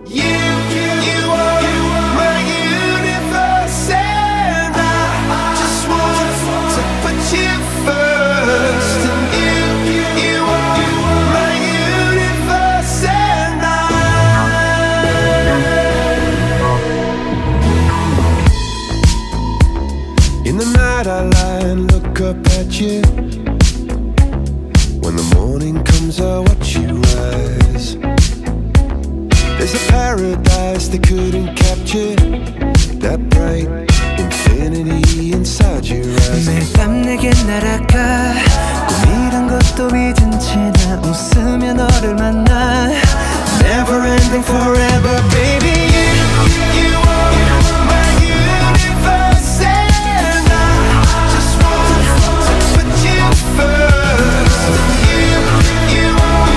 You are my universe, and I just want to put you first. And you are my universe, and in the night I lie and look up at you. When the morning comes I watch you rise. There's a paradise they couldn't capture, that bright infinity inside your eyes. 매일 밤 내게 날아가 꿈이란 것도 잊은 채 나 웃으며 너를 만나. Never ending forever baby. You are my universe, and I just want to put you first. You are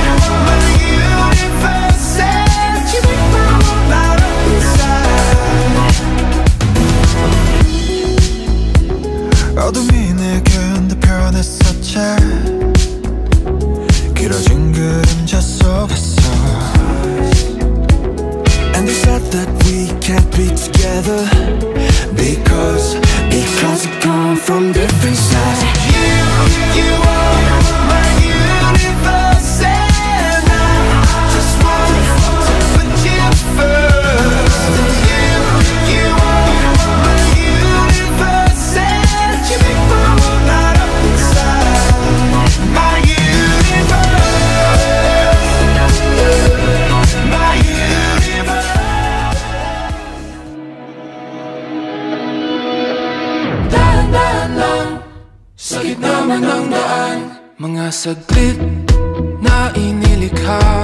my universe, and you make my world light up inside. 어둠이 내게 흔들편했었지. 길어진 그림자 속에서. And they said that we can't be together because we come from different sides. You are my universe, and I just want to put you first. You are my universe, and you make my world light up inside. My universe, my universe. Dahan-dahan lang sa gitna man ng daan, mga saglit na inilikha.